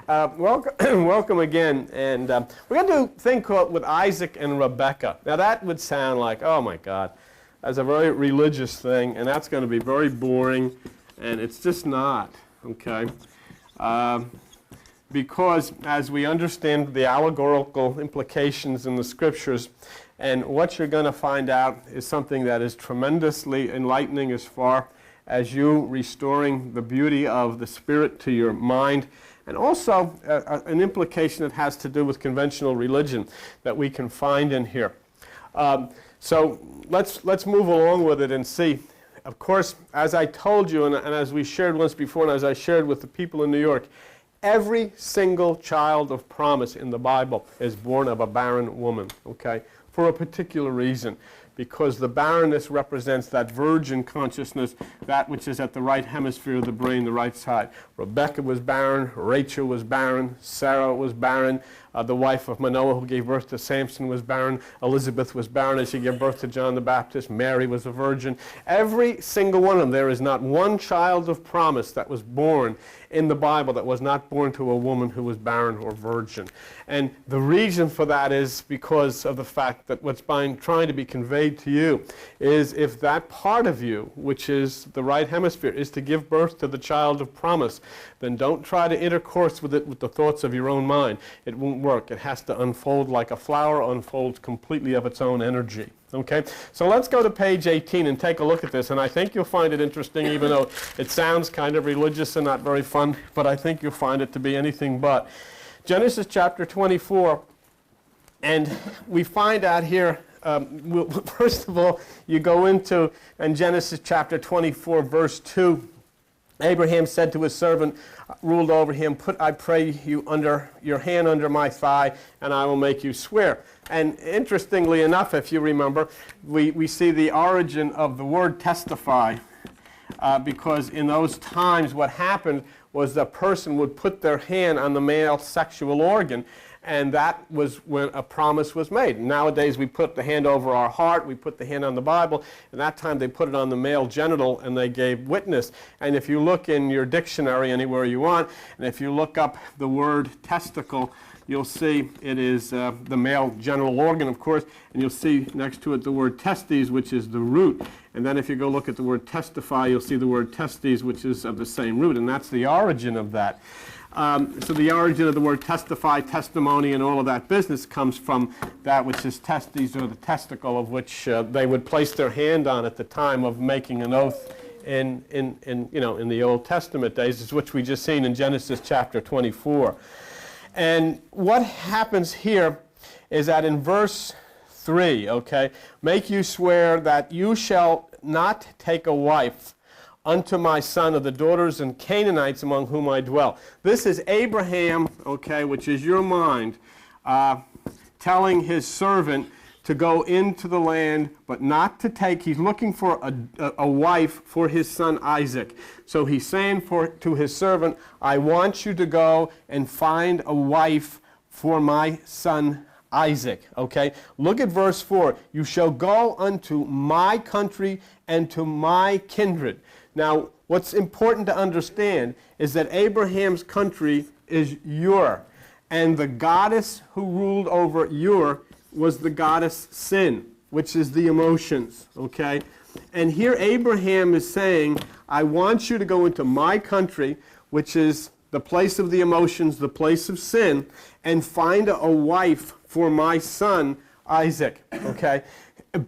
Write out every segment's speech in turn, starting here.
Welcome, welcome again. And we're going to do a thing called with Isaac and Rebecca. Now that would sound like, oh my God, that's a very religious thing, and that's going to be very boring, and it's just not, okay? Because as we understand the allegorical implications in the scriptures, and what you're going to find out is something that is tremendously enlightening as far as you restoring the beauty of the Spirit to your mind, and also an implication that has to do with conventional religion that we can find in here. So let's move along with it and see. Of course, as I told you, and as we shared once before, and as I shared with the people in New York, every single child of promise in the Bible is born of a barren woman, okay, for a particular reason. Because the barrenness represents that virgin consciousness, that which is at the right hemisphere of the brain, the right side. Rebecca was barren, Rachel was barren, Sarah was barren, the wife of Manoah who gave birth to Samson was barren, Elizabeth was barren as she gave birth to John the Baptist, Mary was a virgin. Every single one of them, there is not one child of promise that was born in the Bible that was not born to a woman who was barren or virgin. And the reason for that is because of the fact that what's trying to be conveyed to you is if that part of you, which is the right hemisphere, is to give birth to the child of promise, then don't try to intercourse with it with the thoughts of your own mind. It won't work. It has to unfold like a flower unfolds completely of its own energy. Okay, so let's go to page 18 and take a look at this, and I think you'll find it interesting, even though it sounds kind of religious and not very fun, but I think you'll find it to be anything but. Genesis chapter 24, and we find out here, first of all, you go into, in Genesis chapter 24, verse 2, Abraham said to his servant, ruled over him, put, I pray you, under your hand under my thigh, and I will make you swear. And interestingly enough, if you remember, we see the origin of the word testify, because in those times what happened was the person would put their hand on the male sexual organ, and that was when a promise was made. Nowadays we put the hand over our heart, we put the hand on the Bible, and that time they put it on the male genital and they gave witness. And if you look in your dictionary anywhere you want, and if you look up the word testicle, you'll see it is the male genital organ, of course, and you'll see next to it the word testes, which is the root. And then if you go look at the word testify, you'll see the word testes, which is of the same root, and that's the origin of that. So the origin of the word testify, testimony, and all of that business comes from that which is testes, or the testicle, of which they would place their hand on at the time of making an oath in the Old Testament days, which we just seen in Genesis chapter 24. And what happens here is that in verse 3, okay, make you swear that you shall not take a wife unto my son of the daughters and Canaanites among whom I dwell. This is Abraham, okay, which is your mind, telling his servant to go into the land, but not to take. He's looking for a wife for his son Isaac. So he's saying to his servant, I want you to go and find a wife for my son Isaac, okay? Look at verse 4. You shall go unto my country and to my kindred. Now, what's important to understand is that Abraham's country is Ur, and the goddess who ruled over Ur was the goddess Sin, which is the emotions, okay? And here Abraham is saying, I want you to go into my country, which is the place of the emotions, the place of sin, and find a wife for my son Isaac, okay?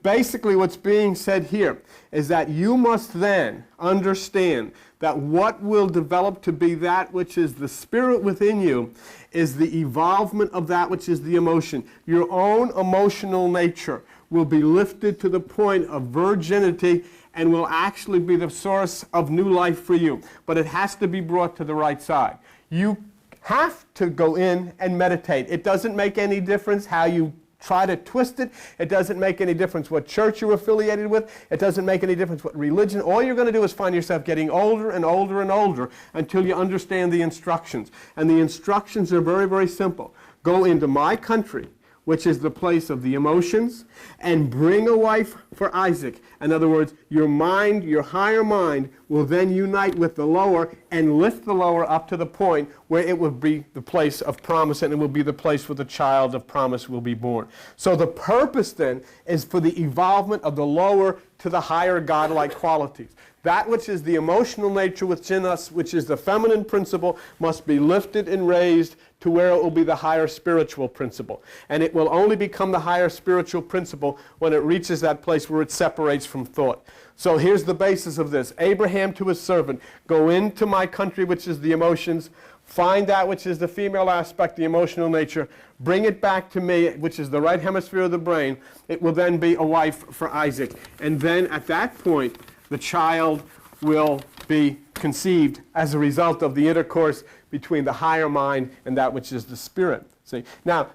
Basically what's being said here is that you must then understand that what will develop to be that which is the spirit within you is the evolvement of that which is the emotion. Your own emotional nature will be lifted to the point of virginity and will actually be the source of new life for you. But it has to be brought to the right side. You have to go in and meditate. It doesn't make any difference how you try to twist it. It doesn't make any difference what church you're affiliated with. It doesn't make any difference what religion. All you're going to do is find yourself getting older and older and older until you understand the instructions. And the instructions are very, very simple. Go into my country, which is the place of the emotions, and bring a wife for Isaac. In other words, your mind, your higher mind, will then unite with the lower and lift the lower up to the point where it will be the place of promise, and it will be the place where the child of promise will be born. So the purpose then is for the evolvement of the lower to the higher godlike qualities. That which is the emotional nature within us, which is the feminine principle, must be lifted and raised to where it will be the higher spiritual principle. And it will only become the higher spiritual principle when it reaches that place where it separates from thought. So here's the basis of this. Abraham to his servant, go into my country, which is the emotions, find that which is the female aspect, the emotional nature, bring it back to me, which is the right hemisphere of the brain. It will then be a wife for Isaac. And then at that point, the child will be conceived as a result of the intercourse between the higher mind and that which is the spirit. See? Now,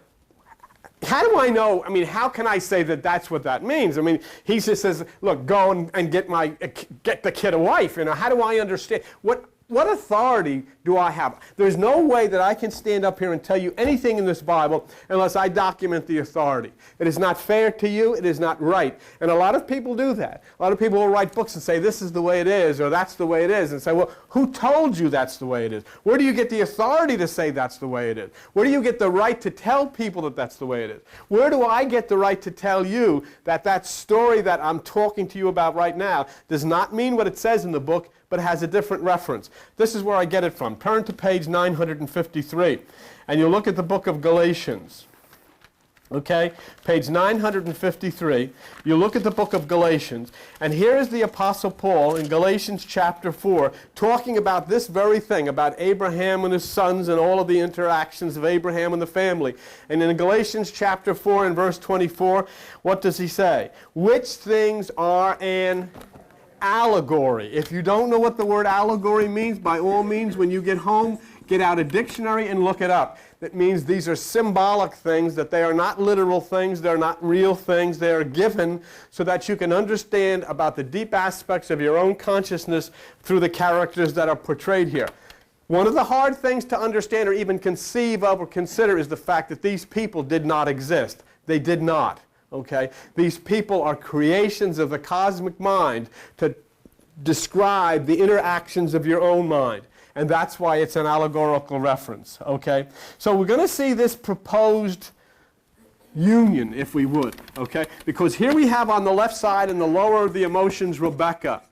how do I know? I mean, how can I say that that's what that means? I mean, he just says, look, go and get the kid a wife. You know, how do I understand? What authority do I have? There's no way that I can stand up here and tell you anything in this Bible unless I document the authority. It is not fair to you. It is not right. And a lot of people do that. A lot of people will write books and say, this is the way it is, or that's the way it is, and say, well, who told you that's the way it is? Where do you get the authority to say that's the way it is? Where do you get the right to tell people that that's the way it is? Where do I get the right to tell you that that story that I'm talking to you about right now does not mean what it says in the book, but has a different reference? This is where I get it from. Turn to page 953, and you'll look at the book of Galatians. Okay? Page 953. You look at the book of Galatians, and here is the Apostle Paul in Galatians chapter 4 talking about this very thing, about Abraham and his sons and all of the interactions of Abraham and the family. And in Galatians chapter 4 and verse 24, what does he say? Which things are an allegory. If you don't know what the word allegory means, by all means, when you get home, get out a dictionary and look it up. That means these are symbolic things, that they are not literal things, they're not real things, they are given so that you can understand about the deep aspects of your own consciousness through the characters that are portrayed here. One of the hard things to understand or even conceive of or consider is the fact that these people did not exist. They did not. Okay? These people are creations of the cosmic mind to describe the interactions of your own mind. And that's why it's an allegorical reference. Okay? So we're going to see this proposed union, if we would. Okay? Because here we have on the left side in the lower of the emotions, Rebecca.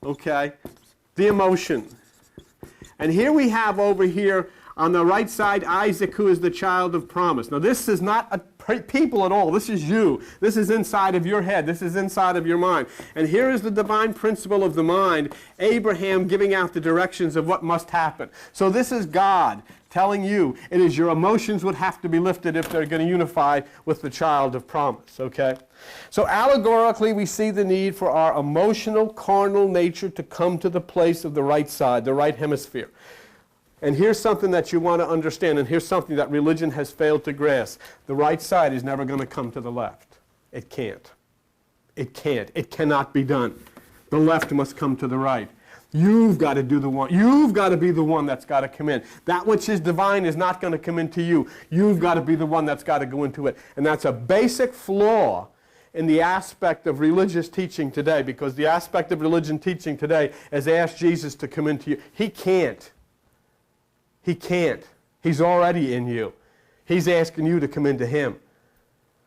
Okay? The emotion. And here we have over here on the right side, Isaac, who is the child of promise. Now, this is not a people at all. This is you. This is inside of your head. This is inside of your mind. And here is the divine principle of the mind, Abraham giving out the directions of what must happen. So this is God telling you it is your emotions would have to be lifted if they're going to unify with the child of promise. Okay? So allegorically, we see the need for our emotional, carnal nature to come to the place of the right side, the right hemisphere. And here's something that you want to understand, and here's something that religion has failed to grasp. The right side is never going to come to the left. It can't. It can't. It cannot be done. The left must come to the right. You've got to do the one. You've got to be the one that's got to come in. That which is divine is not going to come into you. You've got to be the one that's got to go into it. And that's a basic flaw in the aspect of religious teaching today, because the aspect of religion teaching today is ask Jesus to come into you. He can't. He can't. He's already in you. He's asking you to come into him.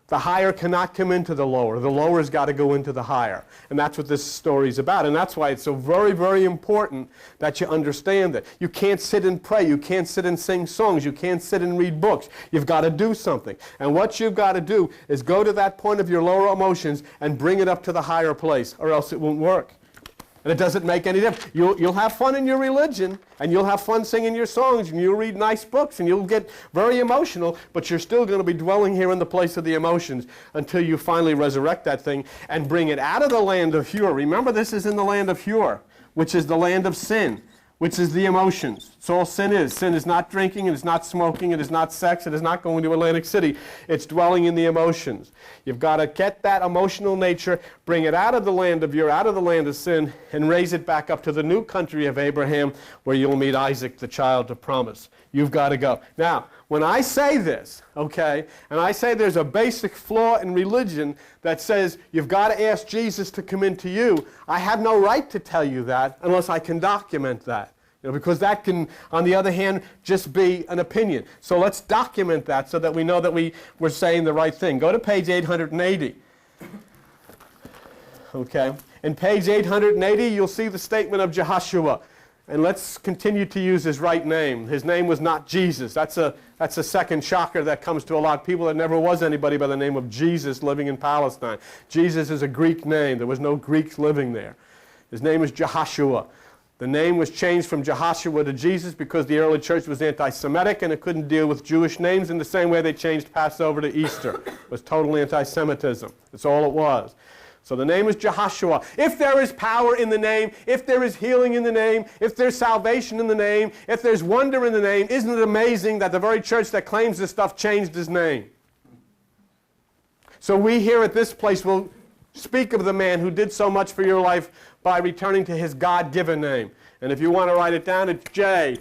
The higher cannot come into the lower. The lower's got to go into the higher. And that's what this story's about. And that's why it's so very, very important that you understand that. You can't sit and pray. You can't sit and sing songs. You can't sit and read books. You've got to do something. And what you've got to do is go to that point of your lower emotions and bring it up to the higher place, or else it won't work. And it doesn't make any difference. You'll have fun in your religion, and you'll have fun singing your songs, and you'll read nice books, and you'll get very emotional, but you're still going to be dwelling here in the place of the emotions until you finally resurrect that thing and bring it out of the land of Hur. Remember, this is in the land of Hur, which is the land of sin, which is the emotions. It's all sin is. Sin is not drinking, it is not smoking, it is not sex, it is not going to Atlantic City. It's dwelling in the emotions. You've got to get that emotional nature, bring it out of the land of out of the land of sin, and raise it back up to the new country of Abraham, where you'll meet Isaac, the child of promise. You've got to go. Now, when I say this, okay, and I say there's a basic flaw in religion that says you've got to ask Jesus to come into you, I have no right to tell you that unless I can document that. Because that can, on the other hand, just be an opinion. So let's document that so that we know that we're saying the right thing. Go to page 880. Okay. In page 880, you'll see the statement of Jehoshua. And let's continue to use his right name. His name was not Jesus. That's a second shocker that comes to a lot of people. There never was anybody by the name of Jesus living in Palestine. Jesus is a Greek name. There was no Greeks living there. His name was Jehoshua. The name was changed from Jehoshua to Jesus because the early church was anti-Semitic and it couldn't deal with Jewish names in the same way they changed Passover to Easter. It was total anti-Semitism. That's all it was. So the name is Jehoshua. If there is power in the name, if there is healing in the name, if there's salvation in the name, if there's wonder in the name, isn't it amazing that the very church that claims this stuff changed his name? So we here at this place will speak of the man who did so much for your life by returning to his God-given name. And if you want to write it down, it's J-O-S-H.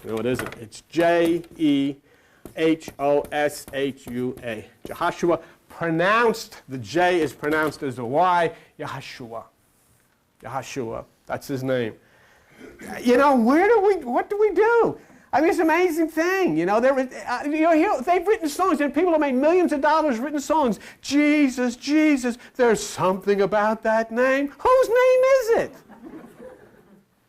No, it isn't. It's J-E-H-O-S-H-U-A. Jehoshua, pronounced, the J is pronounced as a Y, Yehoshua. Yehoshua, that's his name. You know, what do we do? I mean, it's an amazing thing. You know, they've written songs, and people have made millions of dollars written songs. Jesus, Jesus, there's something about that name. Whose name is it?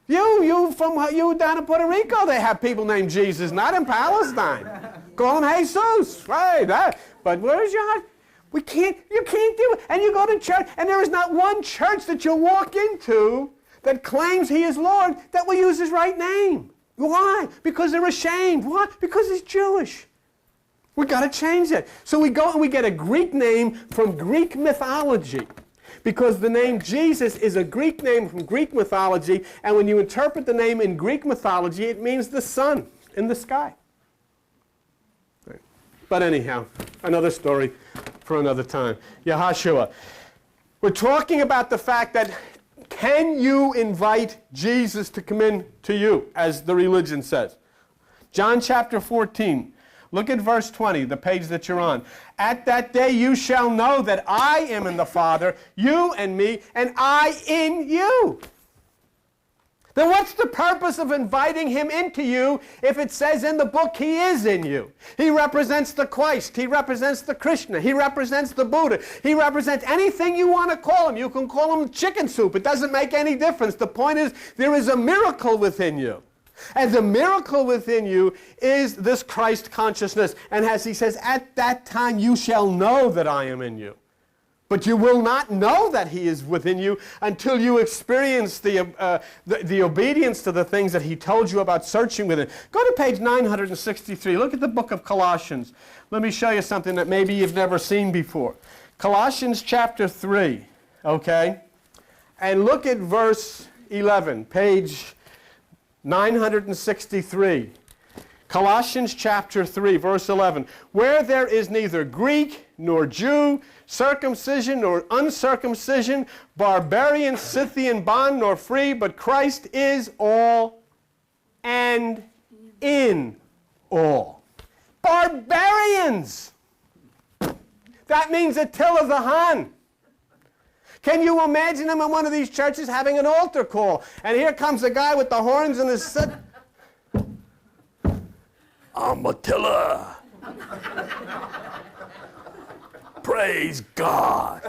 You down in Puerto Rico, they have people named Jesus, not in Palestine. Call him Jesus, right? But where's your... you can't do it. And you go to church, and there is not one church that you'll walk into that claims he is Lord that will use his right name. Why? Because they're ashamed. Why? Because he's Jewish. We've got to change it. So we go and we get a Greek name from Greek mythology. Because the name Jesus is a Greek name from Greek mythology, and when you interpret the name in Greek mythology, it means the sun in the sky. Right. But anyhow, another story for another time. Yehoshua. We're talking about the fact that can you invite Jesus to come in to you, as the religion says? John chapter 14. Look at verse 20, the page that you're on. At that day you shall know that I am in the Father, you and me, and I in you. Then what's the purpose of inviting him into you if it says in the book he is in you? He represents the Christ. He represents the Krishna. He represents the Buddha. He represents anything you want to call him. You can call him chicken soup. It doesn't make any difference. The point is there is a miracle within you. And the miracle within you is this Christ consciousness. And as he says, at that time you shall know that I am in you. But you will not know that he is within you until you experience the obedience to the things that he told you about searching within. Go to page 963. Look at the book of Colossians. Let me show you something that maybe you've never seen before. Colossians chapter 3, okay? And look at verse 11, page 963. Colossians chapter 3, verse 11. Where there is neither Greek nor Jew, circumcision nor uncircumcision, barbarian, Scythian, bond nor free, but Christ is all and in all. Barbarians! That means Attila the Hun. Can you imagine him in one of these churches having an altar call? And here comes a guy with the horns and his... I'm Attila. Praise God.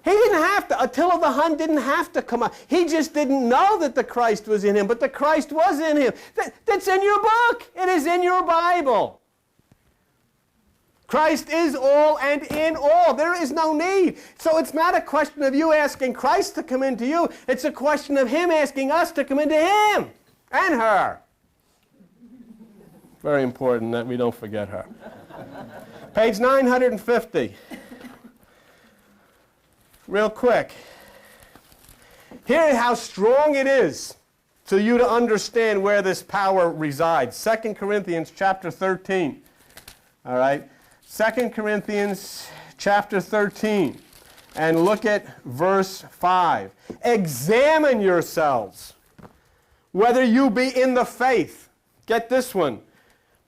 He didn't have to. Attila the Hun didn't have to come out. He just didn't know that the Christ was in him, but the Christ was in him. That's in your book. It is in your Bible. Christ is all and in all. There is no need. So it's not a question of you asking Christ to come into you. It's a question of him asking us to come into him and her. Very important that we don't forget her. Page 950. real quick. Here's how strong it is to you to understand where this power resides. 2 Corinthians chapter 13. All right? 2 Corinthians chapter 13. And look at verse 5. Examine yourselves, whether you be in the faith. Get this one.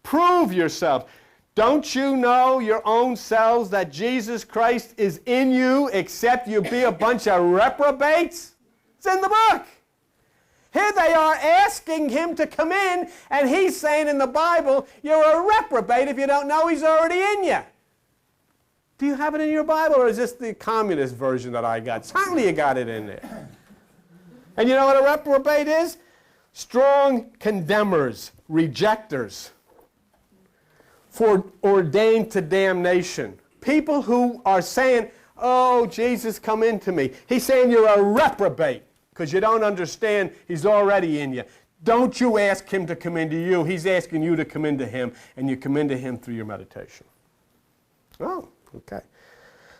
Prove yourselves. Don't you know your own selves that Jesus Christ is in you, except you be a bunch of reprobates? It's in the book. Here they are asking him to come in, and he's saying in the Bible, you're a reprobate if you don't know he's already in you. Do you have it in your Bible, or is this the communist version that I got? Certainly you got it in there. And you know what a reprobate is? Strong condemners, rejectors, foreordained to damnation. People who are saying, oh, Jesus, come into me. He's saying you're a reprobate because you don't understand he's already in you. Don't you ask him to come into you. He's asking you to come into him, and you come into him through your meditation. Oh, okay.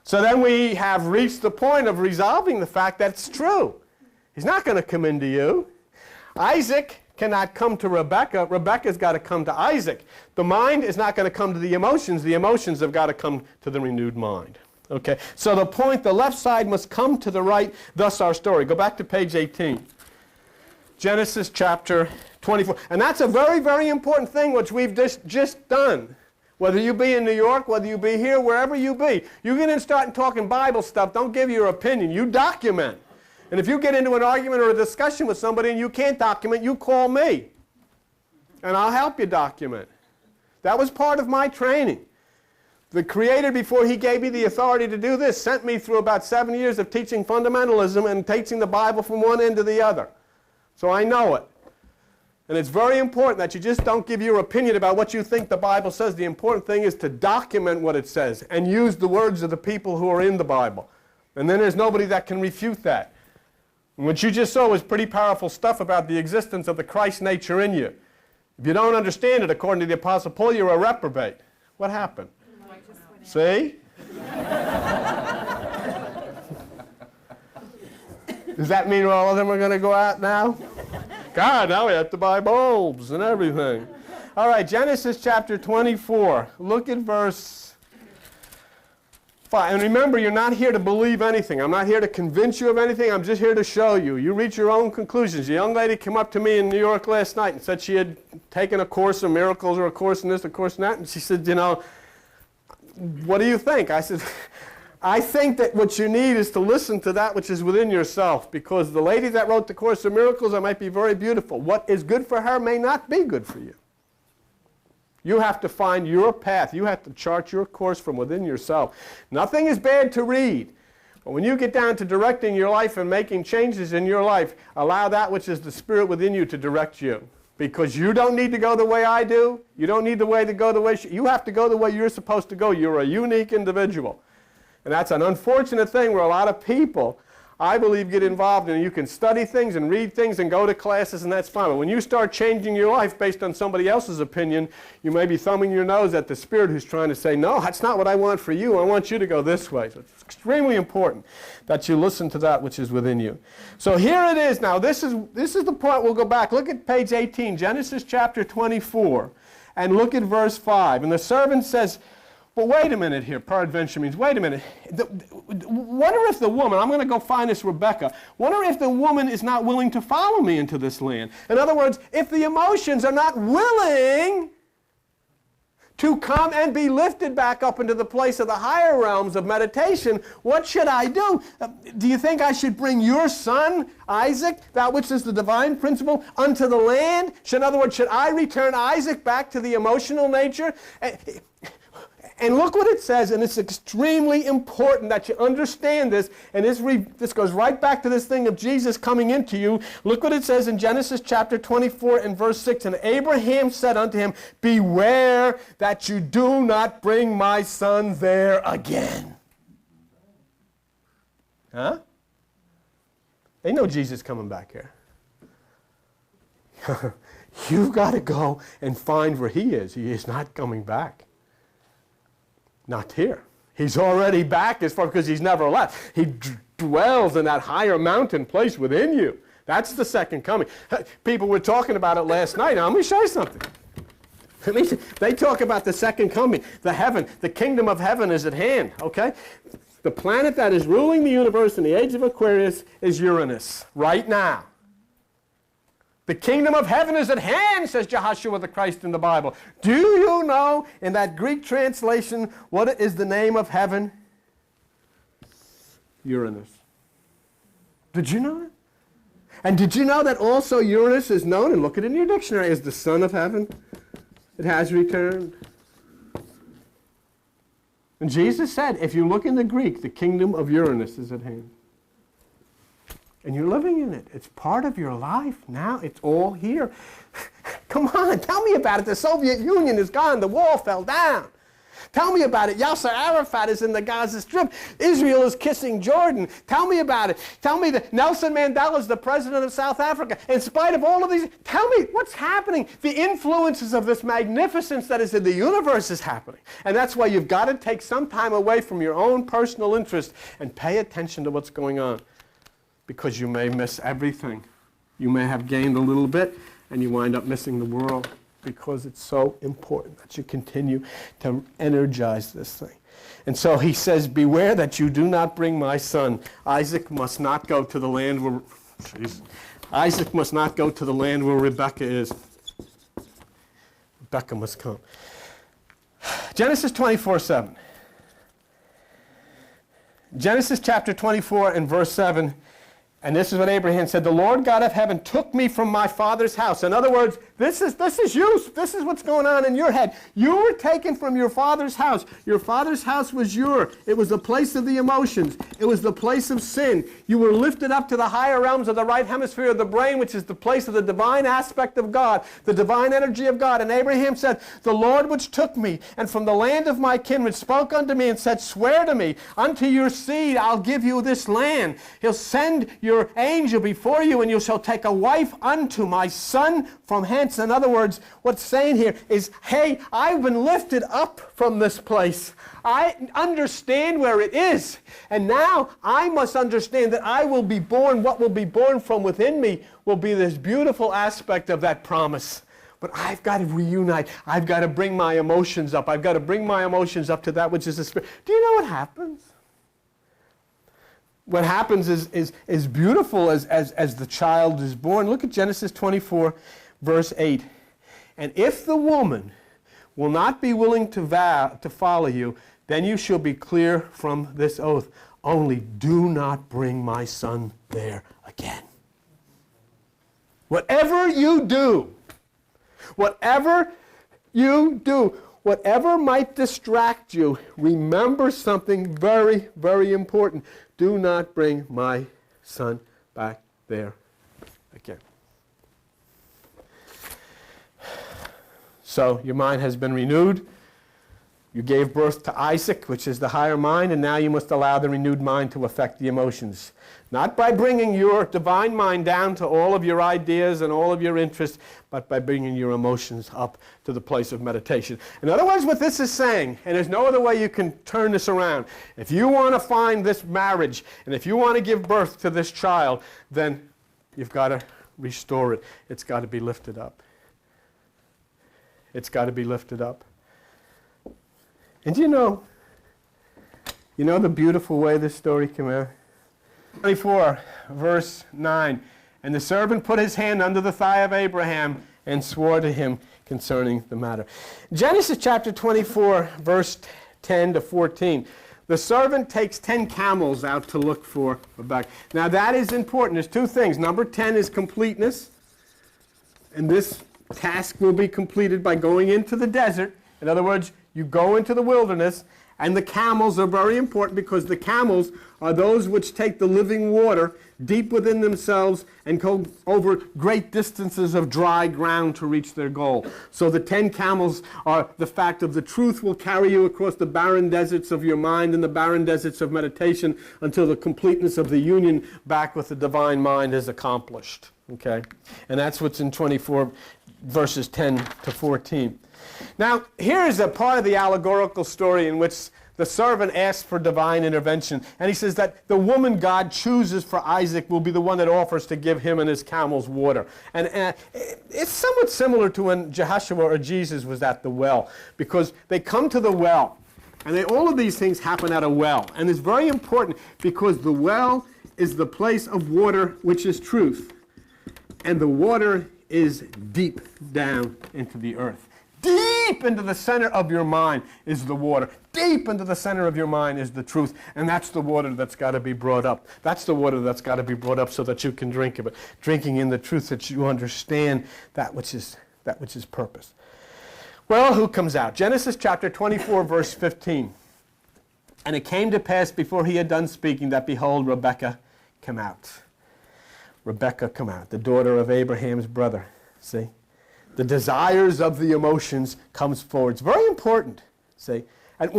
So then we have reached the point of resolving the fact that it's true. He's not going to come into you. Isaac cannot come to Rebekah. Rebekah's got to come to Isaac. The mind is not going to come to the emotions. The emotions have got to come to the renewed mind. Okay, so the point, the left side must come to the right, thus our story. Go back to page 18. Genesis chapter 24. And that's a very, very important thing which we've just done. Whether you be in New York, whether you be here, wherever you be. You get in and start talking Bible stuff, don't give your opinion. You document. And if you get into an argument or a discussion with somebody and you can't document, you call me. And I'll help you document. That was part of my training. The Creator, before he gave me the authority to do this, sent me through about 7 years of teaching fundamentalism and teaching the Bible from one end to the other. So I know it. And it's very important that you just don't give your opinion about what you think the Bible says. The important thing is to document what it says and use the words of the people who are in the Bible. And then there's nobody that can refute that. And what you just saw was pretty powerful stuff about the existence of the Christ nature in you. If you don't understand it, according to the Apostle Paul, you're a reprobate. What happened? See? Does that mean all of them are going to go out now? God, now we have to buy bulbs and everything. All right, Genesis chapter 24. Look at verse 5. And remember, you're not here to believe anything. I'm not here to convince you of anything. I'm just here to show you. You reach your own conclusions. A young lady came up to me in New York last night and said she had taken a course in miracles or a course in this, a course in that. And she said, you know, what do you think? I said, I think that what you need is to listen to that which is within yourself, because the lady that wrote the Course in Miracles, that might be very beautiful. What is good for her may not be good for you. You have to find your path. You have to chart your course from within yourself. Nothing is bad to read. But when you get down to directing your life and making changes in your life, allow that which is the Spirit within you to direct you. Because you don't need to go the way I do. You don't need to go the way you have to go the way you're supposed to go. You're a unique individual. And that's an unfortunate thing where a lot of people, I believe, get involved in. You can study things and read things and go to classes, and that's fine. But when you start changing your life based on somebody else's opinion, you may be thumbing your nose at the Spirit who's trying to say, no, that's not what I want for you. I want you to go this way. So it's extremely important that you listen to that which is within you. So here it is now. This is the point. We'll go back. Look at page 18, Genesis chapter 24, and look at verse 5. And the servant says, well, wait a minute here. Peradventure means, wait a minute. Wonder if the woman, I'm going to go find this Rebekah. Wonder if the woman is not willing to follow me into this land. In other words, if the emotions are not willing to come and be lifted back up into the place of the higher realms of meditation, what should I do? Do you think I should bring your son, Isaac, that which is the divine principle, unto the land? In other words, should I return Isaac back to the emotional nature? And look what it says, and it's extremely important that you understand this, and this goes right back to this thing of Jesus coming into you. Look what it says in Genesis chapter 24 and verse 6. And Abraham said unto him, beware that you do not bring my son there again. Huh? They know Jesus coming back here. You've got to go and find where he is. He is not coming back. Not here. He's already back as far, because he's never left. He dwells in that higher mountain place within you. That's the second coming. People were talking about it last night. Now, let me show you something. They talk about the second coming, the heaven, the kingdom of heaven is at hand, okay? The planet that is ruling the universe in the age of Aquarius is Uranus, right now. The kingdom of heaven is at hand, says Jehoshua the Christ in the Bible. Do you know, in that Greek translation, what is the name of heaven? Uranus. Did you know that? And did you know that also Uranus is known, and look it in your dictionary, as the son of heaven? It has returned. And Jesus said, if you look in the Greek, the kingdom of Uranus is at hand. And you're living in it. It's part of your life now. It's all here. Come on, tell me about it. The Soviet Union is gone. The wall fell down. Tell me about it. Yasser Arafat is in the Gaza Strip. Israel is kissing Jordan. Tell me about it. Tell me that Nelson Mandela is the president of South Africa. In spite of all of these, tell me what's happening. The influences of this magnificence that is in the universe is happening. And that's why you've got to take some time away from your own personal interest and pay attention to what's going on. Because you may miss everything. You may have gained a little bit and you wind up missing the world. Because it's so important that you continue to energize this thing. And so he says, beware that you do not bring my son. Isaac must not go to the land where, Isaac must not go to the land where Rebekah is. Rebekah must come. Genesis 24:7. Genesis chapter 24 and verse 7. And this is what Abraham said, the Lord God of heaven took me from my father's house. In other words, this is you. This is what's going on in your head. You were taken from your father's house. Your father's house was it was the place of the emotions. It was the place of sin. You were lifted up to the higher realms of the right hemisphere of the brain, which is the place of the divine aspect of God, the divine energy of God. And Abraham said, the Lord which took me, and from the land of my kindred spoke unto me and said, swear to me, unto your seed I'll give you this land. He'll send your angel before you, and you shall take a wife unto my son from hence. In other words, what's saying here is, hey, I've been lifted up from this place. I understand where it is. And now I must understand that I will be born. What will be born from within me will be this beautiful aspect of that promise. But I've got to reunite. I've got to bring my emotions up. I've got to bring my emotions up to that which is the spirit. Do you know what happens? What happens is beautiful as the child is born. Look at Genesis 24, verse 8. And if the woman will not be willing to follow you, then you shall be clear from this oath. Only do not bring my son there again. Whatever you do, whatever might distract you, remember something very, very important. Do not bring my son back there again. So your mind has been renewed. You gave birth to Isaac, which is the higher mind, and now you must allow the renewed mind to affect the emotions. Not by bringing your divine mind down to all of your ideas and all of your interests, but by bringing your emotions up to the place of meditation. In other words, what this is saying, and there's no other way you can turn this around, if you want to find this marriage, and if you want to give birth to this child, then you've got to restore it. It's got to be lifted up. It's got to be lifted up. And you know the beautiful way this story came out? 24, verse 9. And the servant put his hand under the thigh of Abraham and swore to him concerning the matter. Genesis chapter 24, verse 10 to 14. The servant takes 10 camels out to look for Rebekah. Now that is important. There's two things. Number 10 is completeness. And this task will be completed by going into the desert. In other words, you go into the wilderness, and the camels are very important because the camels are those which take the living water deep within themselves and go over great distances of dry ground to reach their goal. So the 10 camels are the fact of the truth will carry you across the barren deserts of your mind and the barren deserts of meditation until the completeness of the union back with the divine mind is accomplished. Okay? And that's what's in 24 verses 10 to 14. Now, here is a part of the allegorical story in which the servant asks for divine intervention. And he says that the woman God chooses for Isaac will be the one that offers to give him and his camels water. And it's somewhat similar to when Jehoshua or Jesus was at the well, because they come to the well. And all of these things happen at a well. And it's very important because the well is the place of water, which is truth. And the water is deep down into the earth. Deep into the center of your mind is the water. Deep into the center of your mind is the truth. And that's the water that's got to be brought up. That's the water that's got to be brought up so that you can drink of it. Drinking in the truth that you understand that which is purpose. Well, who comes out? Genesis chapter 24, verse 15. And it came to pass before he had done speaking that, behold, Rebekah came out. Rebekah come out, the daughter of Abraham's brother. See? The desires of the emotions comes forward. It's very important. See? And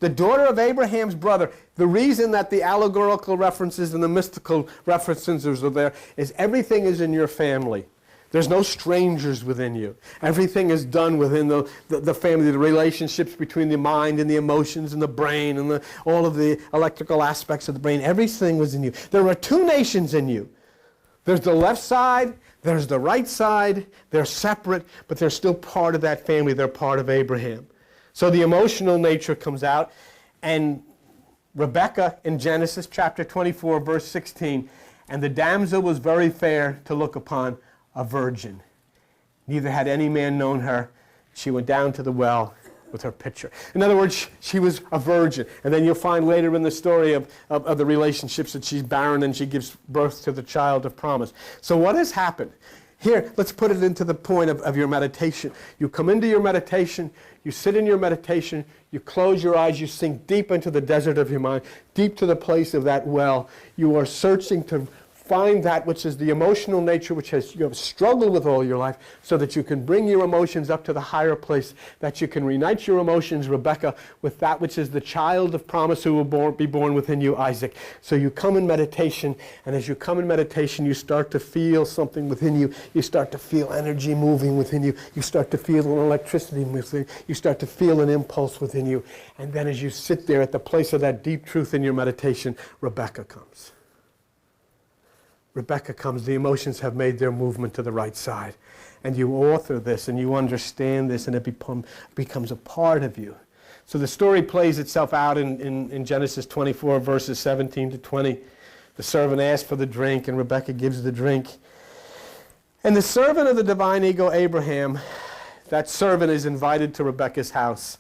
the daughter of Abraham's brother, the reason that the allegorical references and the mystical references are there is everything is in your family. There's no strangers within you. Everything is done within the family, the relationships between the mind and the emotions and the brain and all of the electrical aspects of the brain. Everything was in you. There are two nations in you. There's the left side, there's the right side. They're separate, but they're still part of that family. They're part of Abraham. So the emotional nature comes out. And Rebekah in Genesis chapter 24, verse 16, and the damsel was very fair to look upon, a virgin. Neither had any man known her. She went down to the well with her pitcher. In other words, she was a virgin. And then you'll find later in the story of the relationships that she's barren and she gives birth to the child of promise. So what has happened? Here, let's put it into the point of your meditation. You come into your meditation, you sit in your meditation, you close your eyes, you sink deep into the desert of your mind, deep to the place of that well. You are searching to find that which is the emotional nature which you have struggled with all your life, so that you can bring your emotions up to the higher place, that you can reunite your emotions, Rebekah, with that which is the child of promise who will be born within you, Isaac. So you come in meditation, and as you come in meditation, you start to feel something within you. You start to feel energy moving within you. You start to feel an electricity within you. You start to feel an impulse within you. And then as you sit there at the place of that deep truth in your meditation, Rebekah comes. Rebekah comes, the emotions have made their movement to the right side. And you author this and you understand this and it becomes a part of you. So the story plays itself out in Genesis 24, verses 17 to 20. The servant asks for the drink and Rebekah gives the drink. And the servant of the divine ego, Abraham, that servant is invited to Rebekah's house.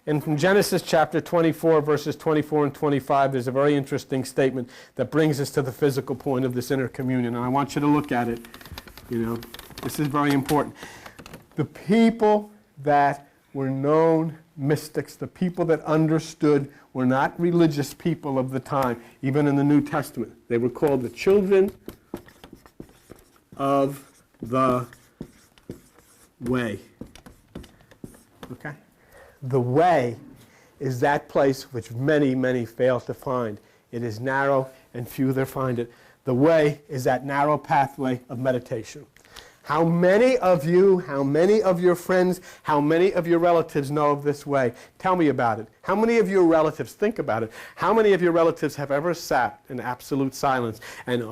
And from Genesis chapter 24, verses 24 and 25, there's a very interesting statement that brings us to the physical point of this inner communion. And I want you to look at it. You know, this is very important. The people that were known mystics, the people that understood, were not religious people of the time, even in the New Testament. They were called the children of the way. Okay? The way is that place which many, many fail to find. It is narrow and few there find it. The way is that narrow pathway of meditation. How many of you, how many of your friends, how many of your relatives know of this way? Tell me about it. How many of your relatives, think about it, how many of your relatives have ever sat in absolute silence and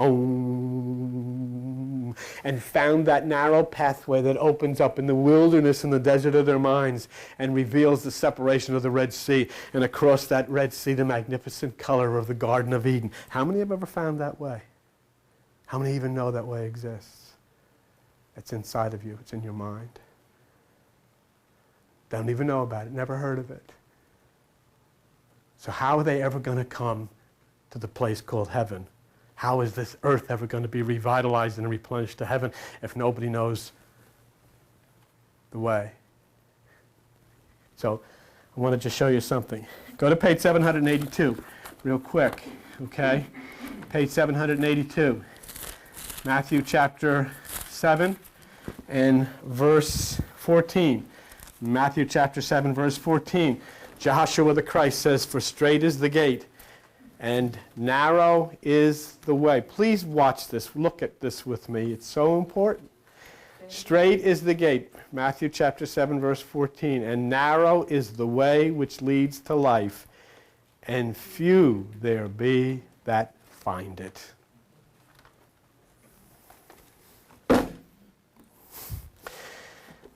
and found that narrow pathway that opens up in the wilderness and the desert of their minds and reveals the separation of the Red Sea, and across that Red Sea the magnificent color of the Garden of Eden? How many have ever found that way? How many even know that way exists? It's inside of you. It's in your mind. Don't even know about it. Never heard of it. So how are they ever going to come to the place called heaven? How is this earth ever going to be revitalized and replenished to heaven if nobody knows the way? So I wanted to show you something. Go to page 782 real quick. Okay? Page 782. Matthew chapter 7 and verse 14. Matthew chapter 7, verse 14. Joshua the Christ says, "For straight is the gate, and narrow is the way." Please watch this. Look at this with me. It's so important. Straight is the gate. Matthew chapter 7, verse 14. "And narrow is the way which leads to life, and few there be that find it.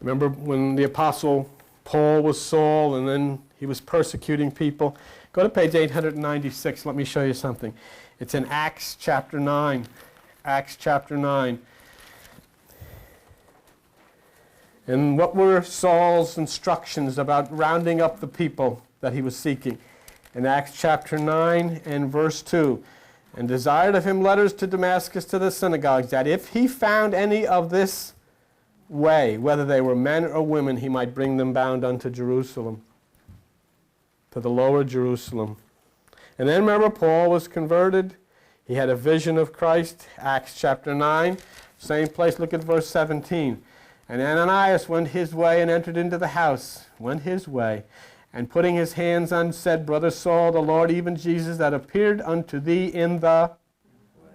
Remember when the Apostle Paul was Saul and then he was persecuting people? Go to page 896. Let me show you something. It's in Acts chapter 9. Acts chapter 9. And what were Saul's instructions about rounding up the people that he was seeking? In Acts chapter 9 and verse 2. And desired of him letters to Damascus to the synagogues, that if he found any of this way, whether they were men or women, he might bring them bound unto Jerusalem, to the lower Jerusalem. And then remember, Paul was converted. He had a vision of Christ. Acts chapter 9, same place. Look at verse 17. And Ananias went his way and entered into the house, went his way, and putting his hands on, said, Brother Saul, the Lord, even Jesus, that appeared unto thee in the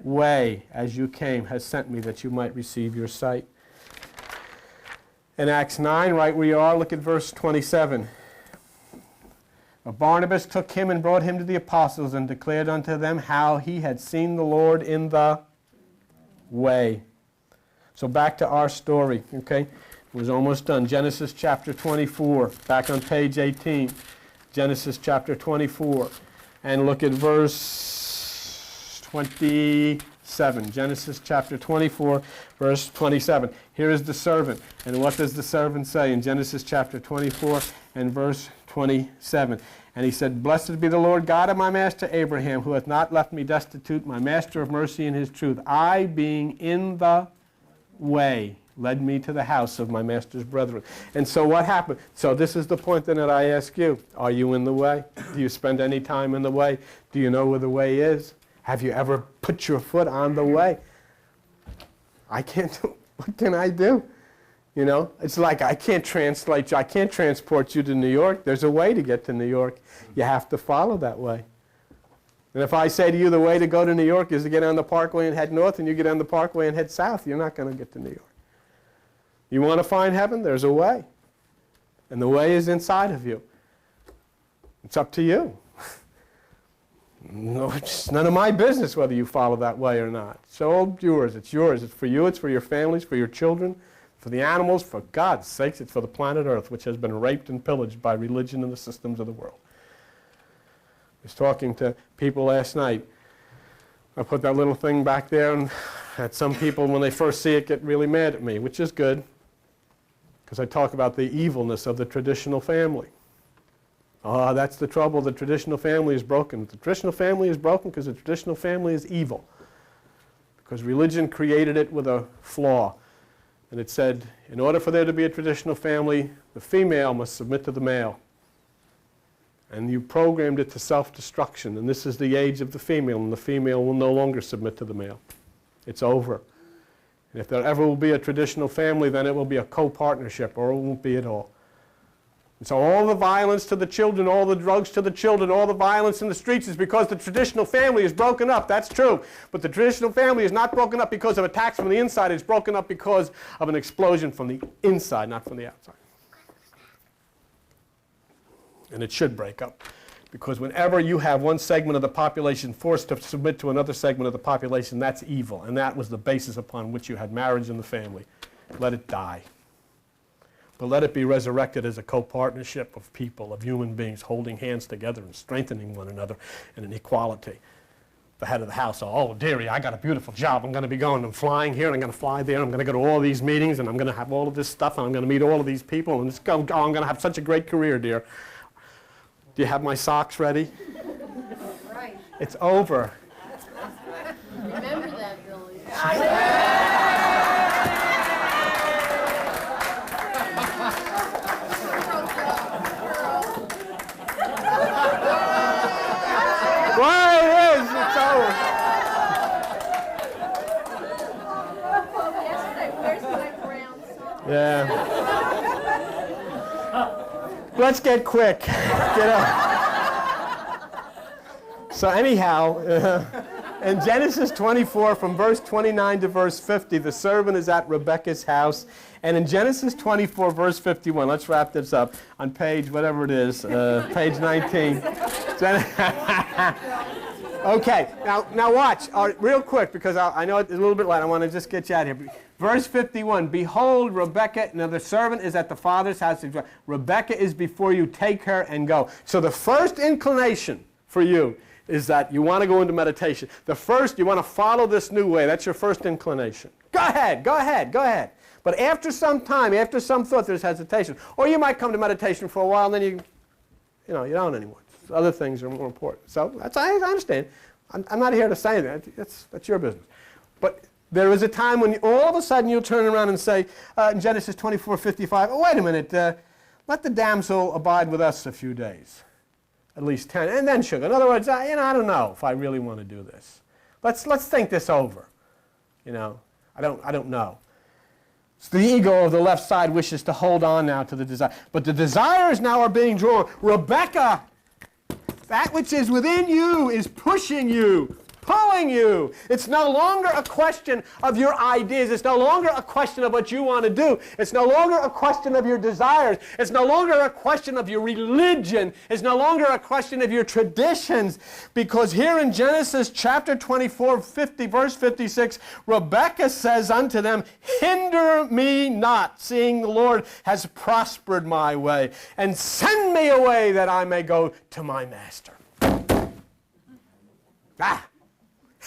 way as you came, has sent me that you might receive your sight. In Acts 9, right where you are, look at verse 27. But Barnabas took him and brought him to the apostles and declared unto them how he had seen the Lord in the way. So back to our story, okay? It was almost done. Genesis chapter 24, back on page 18. Genesis chapter 24. And look at verse 27. Genesis chapter 24, verse 27. Here is the servant. And what does the servant say in Genesis chapter 24 and verse 27? And he said, Blessed be the Lord God of my master Abraham, who hath not left me destitute, my master of mercy and his truth. I, being in the way, led me to the house of my master's brethren. And so what happened? So this is the point then that I ask you. Are you in the way? Do you spend any time in the way? Do you know where the way is? Have you ever put your foot on the way? I can't do. What can I do? You know, it's like I can't translate you. I can't transport you to New York. There's a way to get to New York. You have to follow that way. And if I say to you the way to go to New York is to get on the Parkway and head north, and you get on the Parkway and head south, you're not going to get to New York. You want to find heaven? There's a way. And the way is inside of you. It's up to you. No, it's none of my business whether you follow that way or not. It's all yours. It's yours. It's for you. It's for your families, for your children, for the animals. For God's sakes, it's for the planet Earth, which has been raped and pillaged by religion and the systems of the world. I was talking to people last night. I put that little thing back there, and had some people, when they first see it, get really mad at me, which is good, because I talk about the evilness of the traditional family. That's the trouble. The traditional family is broken. The traditional family is broken because the traditional family is evil. Because religion created it with a flaw. And it said, in order for there to be a traditional family, the female must submit to the male. And you programmed it to self-destruction. And this is the age of the female, and the female will no longer submit to the male. It's over. And if there ever will be a traditional family, then it will be a co-partnership, or it won't be at all. And so all the violence to the children, all the drugs to the children, all the violence in the streets is because the traditional family is broken up. That's true. But the traditional family is not broken up because of attacks from the inside. It's broken up because of an explosion from the inside, not from the outside. And it should break up. Because whenever you have one segment of the population forced to submit to another segment of the population, that's evil. And that was the basis upon which you had marriage in the family. Let it die. But let it be resurrected as a co-partnership of people, of human beings, holding hands together and strengthening one another in an equality. The head of the house, dearie, I got a beautiful job. I'm going to be going, I'm flying here, and I'm going to fly there. I'm going to go to all these meetings, and I'm going to have all of this stuff, and I'm going to meet all of these people, and I'm going to have such a great career, dear. Do you have my socks ready? Right. It's over. Remember that, Billy. Well, it is. It's over. Yesterday, where's my brown sock? Yeah. Let's get quick. Get up. So anyhow, In Genesis 24, from verse 29 to verse 50, the servant is at Rebekah's house. And in Genesis 24, verse 51, let's wrap this up on page, whatever it is, page 19. Okay, now watch, real quick, because I know it's a little bit late. I want to just get you out of here. Verse 51, behold, Rebekah, now the servant is at the father's house. Rebekah is before you, take her and go. So the first inclination for you is that you want to go into meditation. The first, you want to follow this new way. That's your first inclination. Go ahead, go ahead, go ahead. But after some time, after some thought, there's hesitation. Or you might come to meditation for a while, and then you don't anymore. Other things are more important. So I understand. I'm not here to say that. That's your business. But there is a time when all of a sudden you'll turn around and say, in Genesis 24:55, oh, wait a minute, let the damsel abide with us a few days, at least 10, and then she'll go. In other words, I don't know if I really want to do this. Let's think this over. I don't know. So the ego of the left side wishes to hold on now to the desire. But the desires now are being drawn. Rebekah, that which is within you is pushing you, pulling you. It's no longer a question of your ideas. It's no longer a question of what you want to do. It's no longer a question of your desires. It's no longer a question of your religion. It's no longer a question of your traditions. Because here in Genesis chapter 24, verse 56, Rebekah says unto them, hinder me not, seeing the Lord has prospered my way, and send me away that I may go to my master.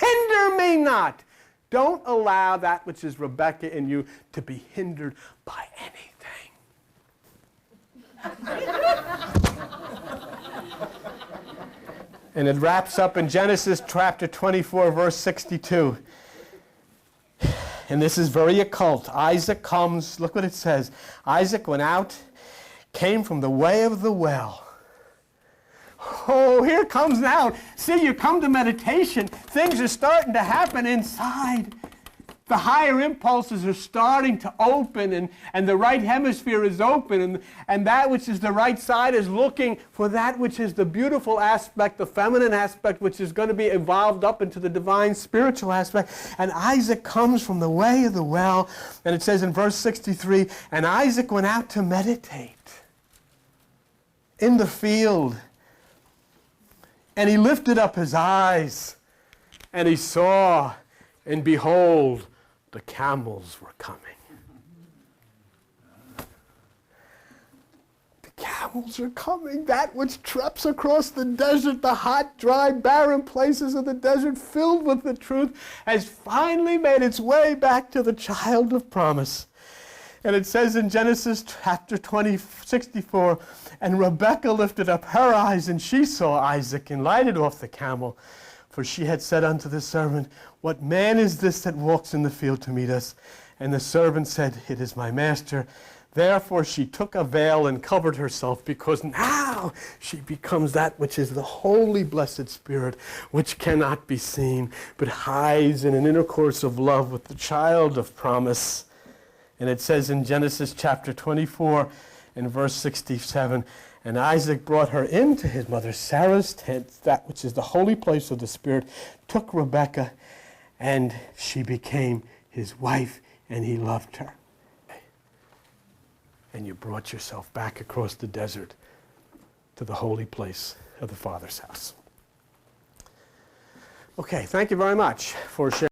Hinder me not. Don't allow that which is Rebekah in you to be hindered by anything. And it wraps up in Genesis chapter 24, verse 62. And this is very occult. Isaac comes, look what it says. Isaac went out, came from the way of the well. Oh, here comes now. See, you come to meditation, things are starting to happen inside. The higher impulses are starting to open, and the right hemisphere is open, and that which is the right side is looking for that which is the beautiful aspect, the feminine aspect, which is going to be evolved up into the divine spiritual aspect. And Isaac comes from the way of the well, and it says in verse 63, and Isaac went out to meditate in the field. And he lifted up his eyes, and he saw, and behold, the camels were coming. The camels are coming. That which trips across the desert, the hot, dry, barren places of the desert filled with the truth, has finally made its way back to the child of promise. And it says in Genesis chapter 64, and Rebekah lifted up her eyes, and she saw Isaac, and lighted off the camel. For she had said unto the servant, what man is this that walks in the field to meet us? And the servant said, it is my master. Therefore she took a veil and covered herself, because now she becomes that which is the holy blessed Spirit, which cannot be seen, but hides in an intercourse of love with the child of promise. And it says in Genesis chapter 24 and verse 67, and Isaac brought her into his mother Sarah's tent, that which is the holy place of the Spirit, took Rebekah, and she became his wife, and he loved her. And you brought yourself back across the desert to the holy place of the Father's house. Okay, thank you very much for sharing.